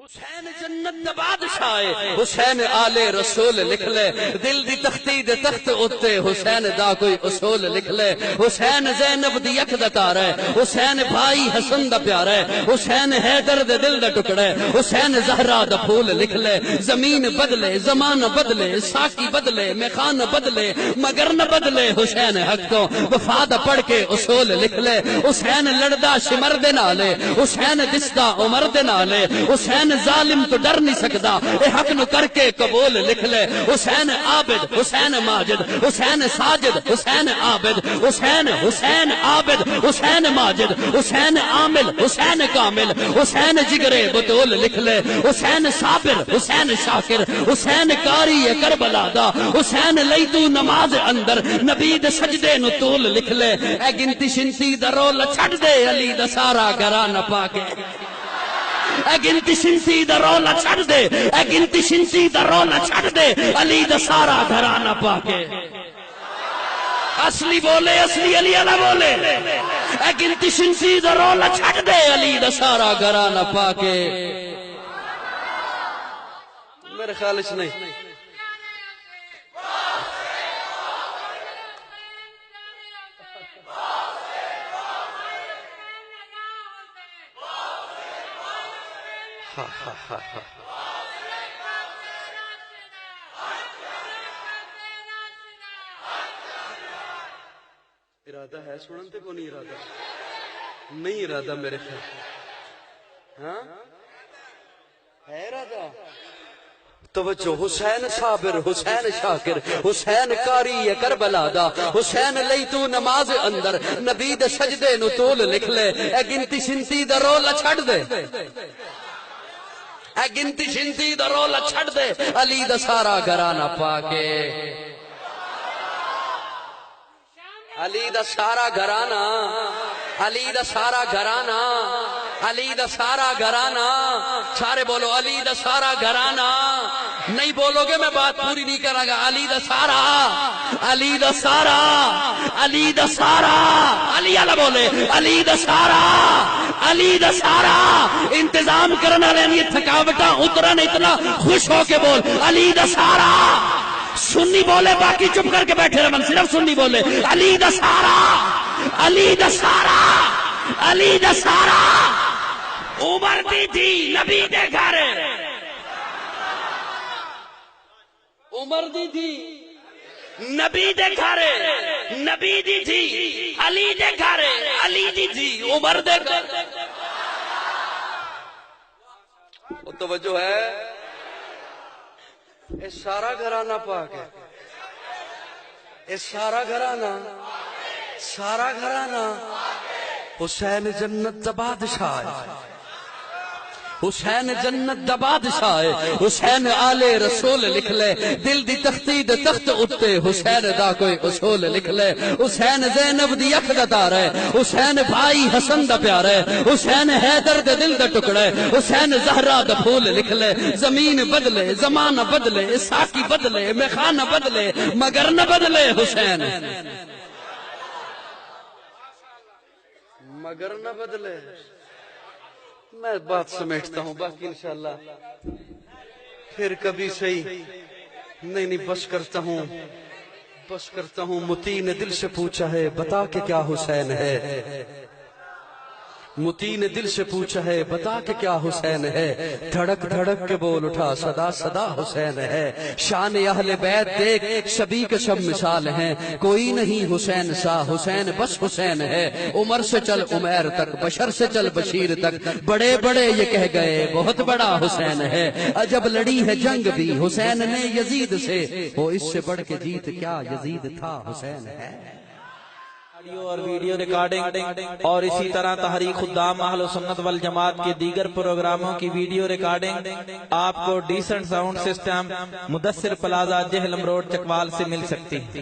حسین جنت دا بادشاہ ہے، حسین آلے رسول لکھ لے، دل دی تختی دے تخت اتے حسین دا کوئی اصول لکھ لے، حسین زینب دی یک دا تار ہے، حسین بھائی حسن دا پیار ہے، حسین حیدر دے دل دا ٹکڑا ہے، حسین زہرا دا پھول لکھ لے، زمین بدلے زمانہ بدلے ساکی بدلے میخان بدلے مگر نہ بدلے حسین حق تو وفا دا پڑھ کے اصول لکھ لے، حسین لڑدا شمر دے نالے، حسین دستا عمر دے نالے، حسین ظالم تو ڈر نہیں سکدا اے حق نو کر کے قبول لکھ لے، حسین عابد حسین ماجد حسین ساجد حسین عابد حسین عابد حسین ماجد حسین عامل حسین کامل حسین جگرے بطول لکھ لے، حسین صابر حسین شاکر حسین کاری کربلا دا، حسین لئی تو نماز اندر نبی دے سجدے نو طول لکھ لے، اے گنتی شنتی دا رول چھڑ دے علی دا سارا گھرانہ پا کے، اے گنتی شنتی دا رولا چھڑ دے، اے گنتی شنتی دا رولا چھڑ دے علی دا سارا گھرانہ پا کے، اصلی بولے اصلی علی علی بولے، اے گنتی شنتی دا رولا چھڑ دے علی دا سارا گھرانہ پا کے، میرے خالص نہیں ارادہ ہے سننتے کو نہیں ارادہ نہیں ارادہ میرے خیال ہاں ہے ارادہ توجہ حسین صابر حسین شاکر حسین کاری کربلا دا، حسین لئی تو نماز اندر نبی دے سجدے نو طول لکھ لے، اے گنتی شنتی دا رولا چھڑ دے، اے گنتی شنتی دا رولا چھڑ دے علی دا سارا گھرانہ پا کے، علی دا سارا گھرانہ علی دا سارا گھرانہ علی دا سارا گھرانہ، سارے بولو علی دا سارا گھرانہ، نہیں بولو گے میں بات پوری نہیں کروں گا، علی دا سارا علی دا سارا علی دا سارا علی علی بولے علی دا سارا علی دا سارا، انتظام کرنا لینی تھکاوٹاں اترن اتنا خوش ہو کے بول علی دا سارا، سنی بولے باقی چپ کر کے بیٹھے رہن صرف سنی بولے علی دا سارا علی دا سارا علی دا سارا، عمر دی تھی نبی دے گھر، عمر دی تھی نبی دے گھر، نبی دی تھی علی دے گھر، علی دی تھی عمر دے گھر، توجہ ہے اے سارا گھرانہ پاک ہے، اے سارا گھرانہ حسین جنت دا بادشاہ ہے، حسین جنت دا بادشاہ ہے، حسین آلے رسول لکھ لے، دل دی تختی دے تخت اتے حسین دا کوئی اصول لکھ لے، حسین زینب دی یک دا تار ہے، حسین بھائی حسن دا پیار ہے، حسین حیدر دے دل دا ٹکڑا ہے، حسین زہرا دا پھول لکھ لے، زمین بدلے زمانہ بدلے ساکی بدلے میخانہ بدلے مگر نہ بدلے حسین، مگر نہ بدلے، میں بات سمیٹتا ہوں باقی انشاءاللہ پھر کبھی صحیح نہیں بس کرتا ہوں، متی نے دل سے پوچھا ہے بتا کہ کیا حسین ہے، متی نے دل سے پوچھا ہے بتا کہ کیا حسین ہے، دھڑک دھڑک کے بول اٹھا صدا صدا حسین ہے، شان اہل بیت دیکھ شبی کے شب مثال ہیں، کوئی نہیں حسین سا حسین بس حسین ہے، عمر سے چل عمیر تک بشر سے چل بشیر تک، بڑے بڑے یہ کہہ گئے بہت بڑا حسین ہے، عجب لڑی ہے جنگ بھی حسین نے یزید سے، وہ اس سے بڑھ کے جیت کیا یزید تھا حسین ہے، اور ویڈیو ریکارڈنگ اور اسی طرح تحریک خدام اہل سنت والجماعت کے دیگر پروگراموں کی ویڈیو ریکارڈنگ آپ کو decent sound system Mudassar plaza Jhelum road Chakwal سے مل سکتی ہے۔